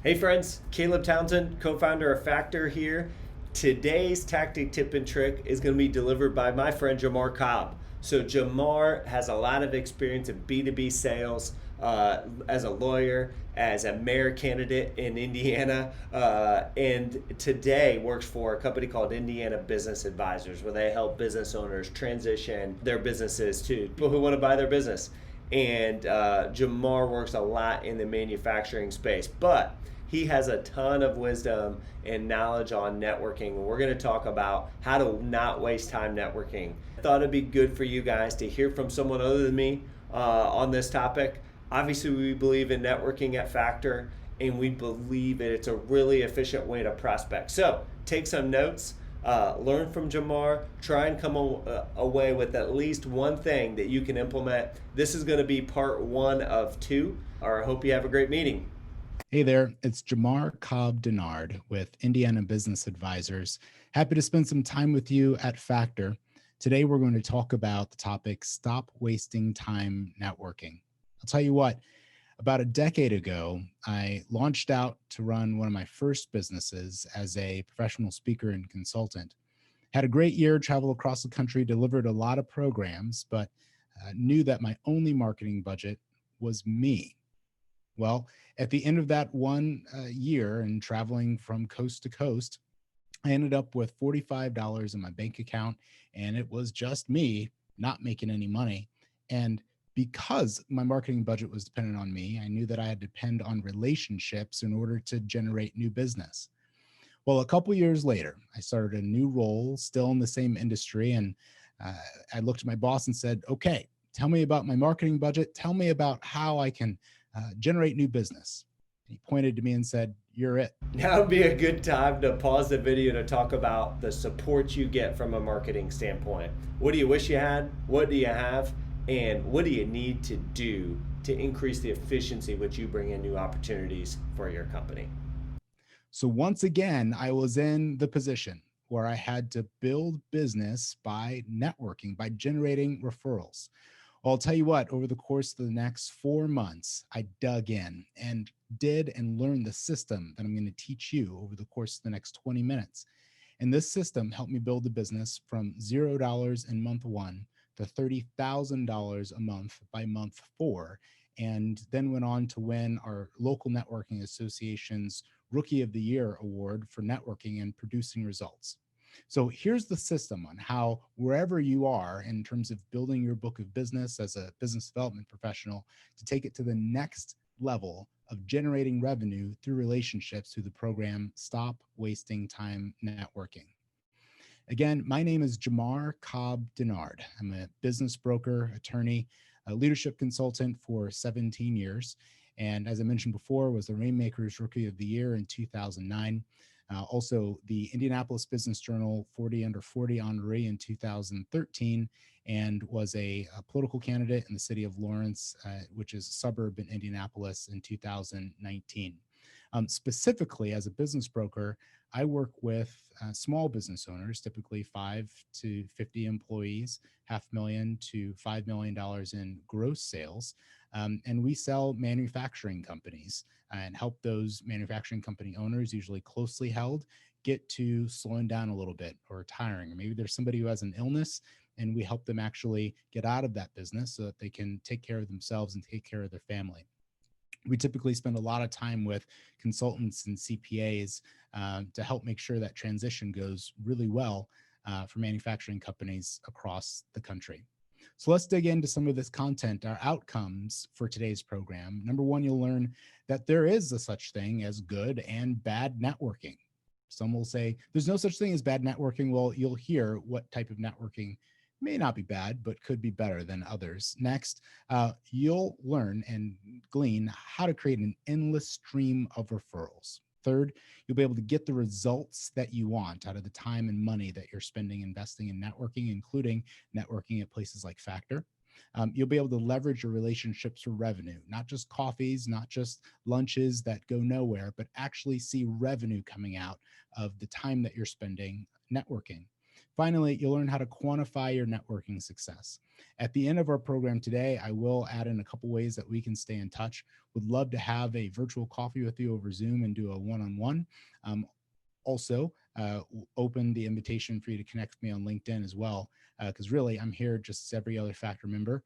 Hey friends, Caleb Townsend, co-founder of Factur here. Today's tactic, tip, and trick is going to be delivered by my friend Jamar Cobb. So Jamar has a lot of experience in B2B sales as a lawyer, as a mayor candidate in Indiana, and today works for a company called Indiana Business Advisors, where they help business owners transition their businesses to people who want to buy their business. And Jamar works a lot in the manufacturing space, but he has a ton of wisdom and knowledge on networking. We're going to talk about how to not waste time networking. I thought it'd be good for you guys to hear from someone other than me on this topic. Obviously, we believe in networking at Factor, and we believe that it's a really efficient way to prospect. So take some notes. Learn from Jamar, try and come away with at least one thing that you can implement. This is going to be part one of two. I hope you have a great meeting. Hey there, it's Jamar Cobb Denard with Indiana Business Advisors. Happy to spend some time with you at Factor. Today, we're going to talk about the topic, stop wasting time networking. I'll tell you what, about a decade ago, I launched out to run one of my first businesses as a professional speaker and consultant. Had a great year, traveled across the country, delivered a lot of programs, but knew that my only marketing budget was me. Well, at the end of that one year and traveling from coast to coast, I ended up with $45 in my bank account, and it was just me not making any money. And because my marketing budget was dependent on me, I knew that I had to depend on relationships in order to generate new business. Well, a couple years later, I started a new role, still in the same industry, and uh, I looked at my boss and said, "Okay, tell me about my marketing budget. Tell me about how I can generate new business." And he pointed to me and said, "You're it." Now would be a good time to pause the video to talk about the support you get from a marketing standpoint. What do you wish you had? What do you have? And what do you need to do to increase the efficiency which you bring in new opportunities for your company? So once again, I was in the position where I had to build business by networking, by generating referrals. Well, I'll tell you what, over the course of the next 4 months, I dug in and did and learned the system that I'm going to teach you over the course of the next 20 minutes. And this system helped me build a business from $0 in month one to $30,000 a month by month four, and then went on to win our local networking association's Rookie of the Year award for networking and producing results. So here's the system on how, wherever you are in terms of building your book of business as a business development professional, to take it to the next level of generating revenue through relationships through the program Stop Wasting Time Networking. Again, my name is Jamar Cobb Denard. I'm a business broker, attorney, a leadership consultant for 17 years. And as I mentioned before, was the Rainmakers Rookie of the Year in 2009. Also, the Indianapolis Business Journal 40 Under 40 honoree in 2013, and was a political candidate in the city of Lawrence, which is a suburb in Indianapolis, in 2019. Specifically, as a business broker, I work with small business owners, typically 5 to 50 employees, $500,000 to $5 million in gross sales. And we sell manufacturing companies and help those manufacturing company owners, usually closely held, get to slowing down a little bit or retiring. Or maybe there's somebody who has an illness, and we help them actually get out of that business so that they can take care of themselves and take care of their family. We typically spend a lot of time with consultants and CPAs to help make sure that transition goes really well for manufacturing companies across the country. So let's dig into some of this content, our outcomes for today's program. Number one, you'll learn that there is a such thing as good and bad networking. Some will say there's no such thing as bad networking. Well, you'll hear what type of networking may not be bad, but could be better than others. Next, you'll learn and glean how to create an endless stream of referrals. Third, you'll be able to get the results that you want out of the time and money that you're spending investing in networking, including networking at places like Factor. You'll be able to leverage your relationships for revenue, not just coffees, not just lunches that go nowhere, but actually see revenue coming out of the time that you're spending networking. Finally, you'll learn how to quantify your networking success. At the end of our program today, I will add in a couple ways that we can stay in touch. Would love to have a virtual coffee with you over Zoom and do a one-on-one. Also, open the invitation for you to connect with me on LinkedIn as well, because really I'm here just as every other Factor member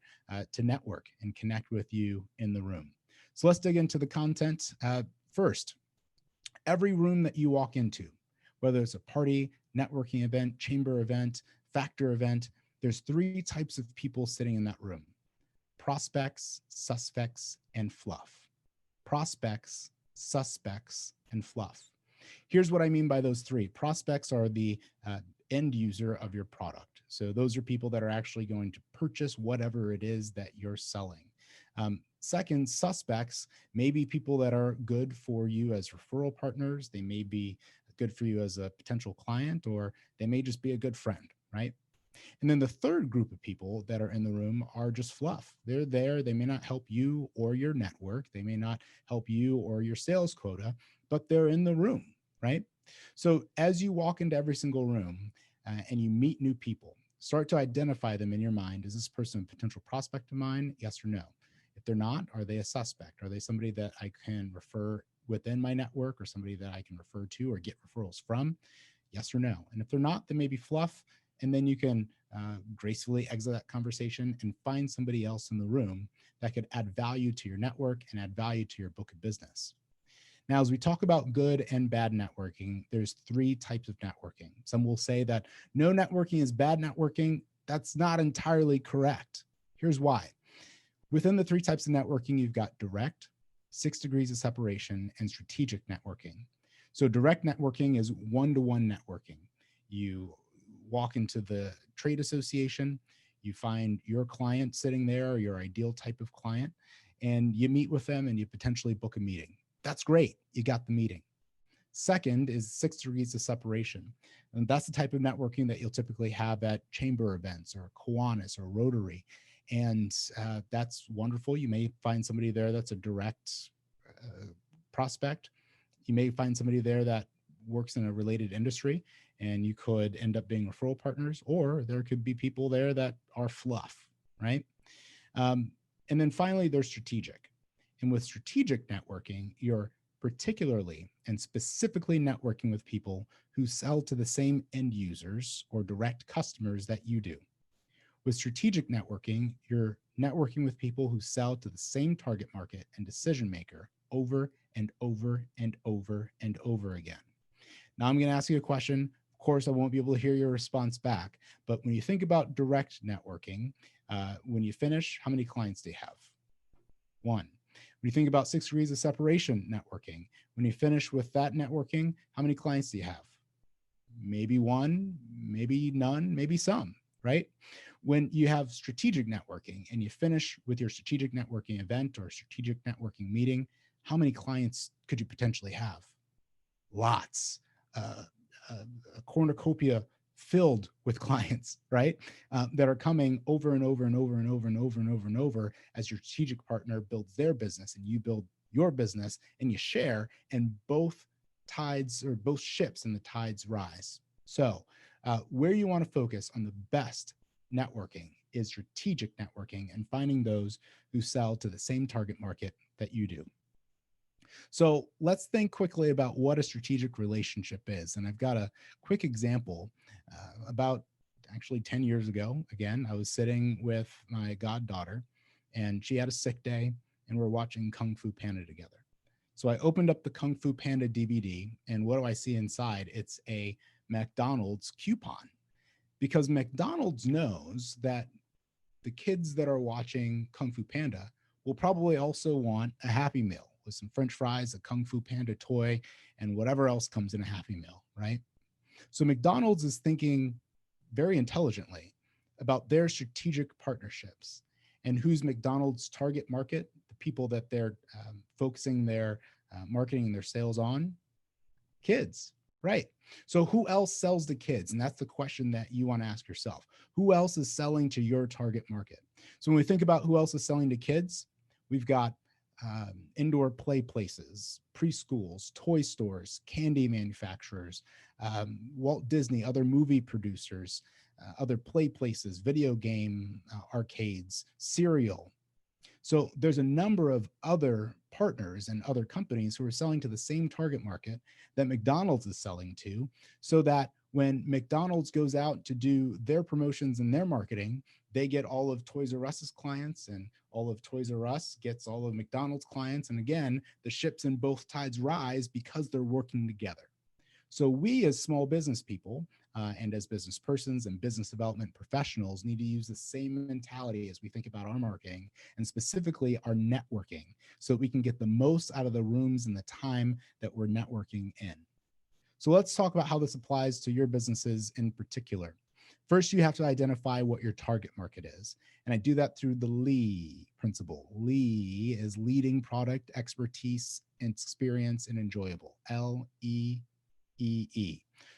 to network and connect with you in the room. So let's dig into the content. First, every room that you walk into, whether it's a party, networking event, chamber event, Factor event, there's three types of people sitting in that room: prospects, suspects, and fluff. Prospects, suspects, and fluff. Here's what I mean by those three. Prospects are the end user of your product. So those are people that are actually going to purchase whatever it is that you're selling. Second, suspects may be people that are good for you as referral partners. They may be good for you as a potential client, or they may just be a good friend, right? And then the third group of people that are in the room are just fluff. They're there. They may not help you or your network. They may not help you or your sales quota, but they're in the room, right? So as you walk into every single room and you meet new people, start to identify them in your mind. Is this person a potential prospect of mine? Yes or no? If they're not, are they a suspect? Are they somebody that I can refer within my network, or somebody that I can refer to or get referrals from? Yes or no? And if they're not, then maybe fluff. And then you can gracefully exit that conversation and find somebody else in the room that could add value to your network and add value to your book of business. Now, as we talk about good and bad networking, there's three types of networking. Some will say that no networking is bad networking. That's not entirely correct. Here's why. Within the three types of networking, you've got direct, 6 degrees of separation, and strategic networking. So direct networking is one-to-one networking. You walk into the trade association, you find your client sitting there, or your ideal type of client, and you meet with them and you potentially book a meeting. That's great. You got the meeting. Second is 6 degrees of separation. And that's the type of networking that you'll typically have at chamber events or Kiwanis or Rotary. And that's wonderful. You may find somebody there that's a direct prospect. You may find somebody there that works in a related industry, and you could end up being referral partners, or there could be people there that are fluff, right? And then finally, there's strategic. And with strategic networking, you're particularly and specifically networking with people who sell to the same end users or direct customers that you do. With strategic networking, you're networking with people who sell to the same target market and decision maker over and over and over and over again. Now I'm going to ask you a question. Of course, I won't be able to hear your response back, but when you think about direct networking, when you finish, how many clients do you have? One. When you think about 6 degrees of separation networking, when you finish with that networking, how many clients do you have? Maybe one, maybe none, maybe some, right? When you have strategic networking and you finish with your strategic networking event or strategic networking meeting, how many clients could you potentially have? Lots. A cornucopia filled with clients, right? That are coming over and over and over and over and over and over and over as your strategic partner builds their business and you build your business, and you share, and both tides, or both ships and the tides rise. So where you want to focus on the best networking is strategic networking and finding those who sell to the same target market that you do. So let's think quickly about what a strategic relationship is. And I've got a quick example. About actually 10 years ago, again, I was sitting with my goddaughter, and she had a sick day, and we're watching Kung Fu Panda together. So I opened up the Kung Fu Panda DVD, and what do I see inside? It's a McDonald's coupon, because McDonald's knows that the kids that are watching Kung Fu Panda will probably also want a Happy Meal with some French fries, a Kung Fu Panda toy, and whatever else comes in a Happy Meal, right? So McDonald's is thinking very intelligently about their strategic partnerships and who's McDonald's target market, the people that they're focusing their marketing and their sales on. Kids, right? So who else sells to kids? And that's the question that you want to ask yourself. Who else is selling to your target market? So when we think about who else is selling to kids, we've got indoor play places, preschools, toy stores, candy manufacturers, Walt Disney, other movie producers, other play places, video game arcades, cereal. So there's a number of other partners and other companies who are selling to the same target market that McDonald's is selling to, so that when McDonald's goes out to do their promotions and their marketing, they get all of Toys R Us's clients, and all of Toys R Us gets all of McDonald's clients. And again, the ships in both tides rise because they're working together. So we as small business people and as business persons and business development professionals need to use the same mentality as we think about our marketing and specifically our networking, so we can get the most out of the rooms and the time that we're networking in. So let's talk about how this applies to your businesses in particular. First, you have to identify what your target market is. And I do that through the LEE principle. LEE is leading product, expertise, experience, and enjoyable. LEE.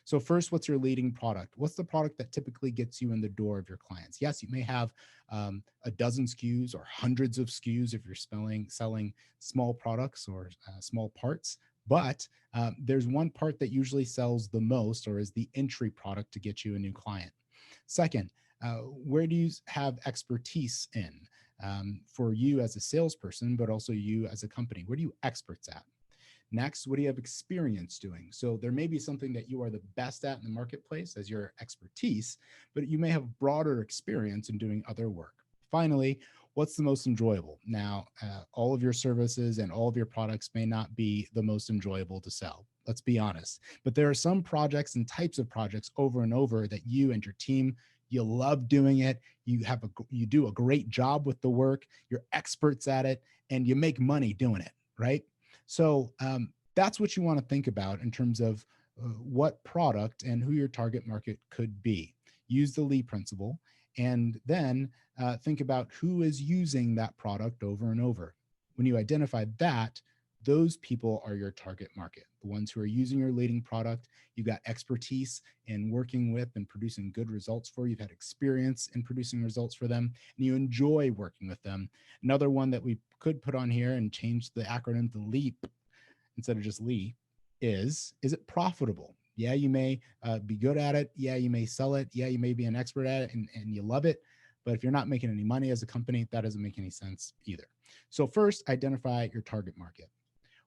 So first, what's your leading product? What's the product that typically gets you in the door of your clients? Yes, you may have a dozen SKUs or hundreds of SKUs if you're selling small products or small parts, but there's one part that usually sells the most or is the entry product to get you a new client. Second, where do you have expertise in for you as a salesperson, but also you as a company? Where do you experts at? Next, what do you have experience doing? So there may be something that you are the best at in the marketplace as your expertise, but you may have broader experience in doing other work. Finally, what's the most enjoyable? Now, all of your services and all of your products may not be the most enjoyable to sell. Let's be honest. But there are some projects and types of projects over and over that you and your team, you love doing it. You do a great job with the work. You're experts at it, and you make money doing it, right? So that's what you want to think about in terms of what product and who your target market could be. Use the Lee principle, and then think about who is using that product over and over. When you identify that, those people are your target market. The ones who are using your leading product, you've got expertise in working with and producing good results for. You've had experience in producing results for them, and you enjoy working with them. Another one that we could put on here and change the acronym to LEAP instead of just Lee is it profitable? Yeah, you may be good at it. Yeah, you may sell it. Yeah, you may be an expert at it and you love it. But if you're not making any money as a company, that doesn't make any sense either. So first, identify your target market.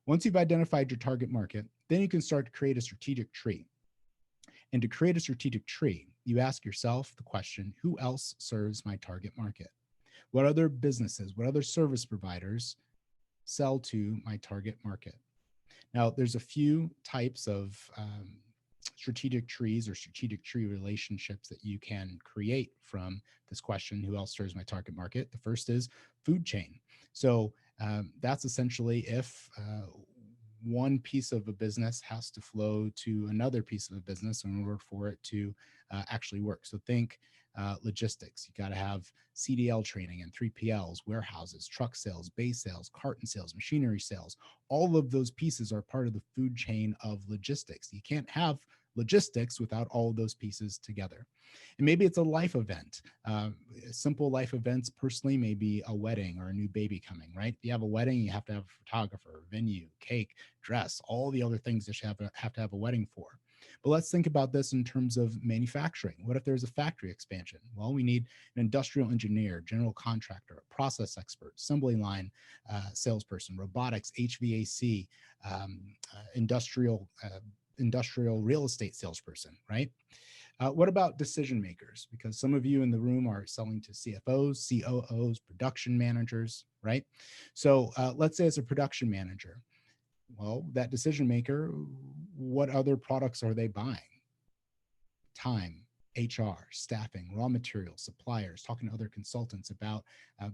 Once you've identified your target market, then you can start to create a strategic tree. And to create a strategic tree, you ask yourself the question, who else serves my target market? What other businesses, what other service providers sell to my target market? Now, there's a few types of strategic trees or strategic tree relationships that you can create from this question, who else serves my target market? The first is food chain. So that's essentially if one piece of a business has to flow to another piece of a business in order for it to actually work. So think logistics. You got to have CDL training and 3PLs, warehouses, truck sales, base sales, carton sales, machinery sales. All of those pieces are part of the food chain of logistics. You can't have logistics without all of those pieces together. And maybe it's a life event. Simple life events personally may be a wedding or a new baby coming, right? If you have a wedding, you have to have a photographer, venue, cake, dress, all the other things that you have to have a wedding for. But let's think about this in terms of manufacturing. What if there's a factory expansion? Well, we need an industrial engineer, general contractor, a process expert, assembly line salesperson, robotics, HVAC, industrial real estate salesperson, right? What about decision makers? Because some of you in the room are selling to CFOs, COOs, production managers, right? So let's say it's a production manager. Well, that decision maker, what other products are they buying? Time, HR, staffing, raw materials, suppliers, talking to other consultants about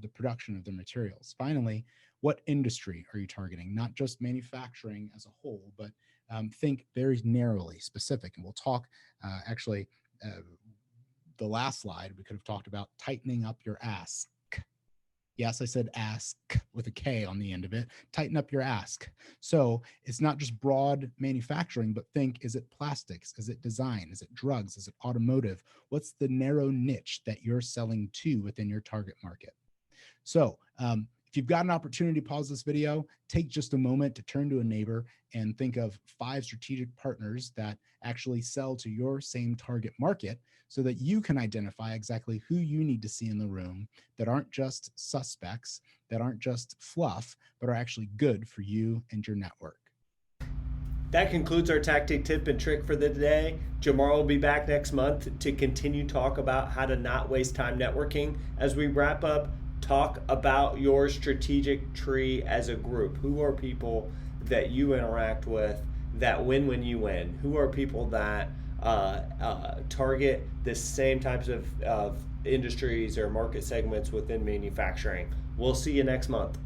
the production of their materials. Finally, what industry are you targeting? Not just manufacturing as a whole, but think very narrowly specific. And we'll talk the last slide, we could have talked about tightening up your ask. Yes, I said ask with a K on the end of it. Tighten up your ask. So it's not just broad manufacturing, but think, is it plastics? Is it design? Is it drugs? Is it automotive? What's the narrow niche that you're selling to within your target market? So if If you've got an opportunity to pause this video, take just a moment to turn to a neighbor and think of 5 strategic partners that actually sell to your same target market so that you can identify exactly who you need to see in the room that aren't just suspects, that aren't just fluff, but are actually good for you and your network. That concludes our tactic tip and trick for the day. Jamar will be back next month to continue talk about how to not waste time networking. As we wrap up, talk about your strategic tree as a group. Who are people that you interact with that win when you win? Who are people that target the same types of industries or market segments within manufacturing? We'll see you next month.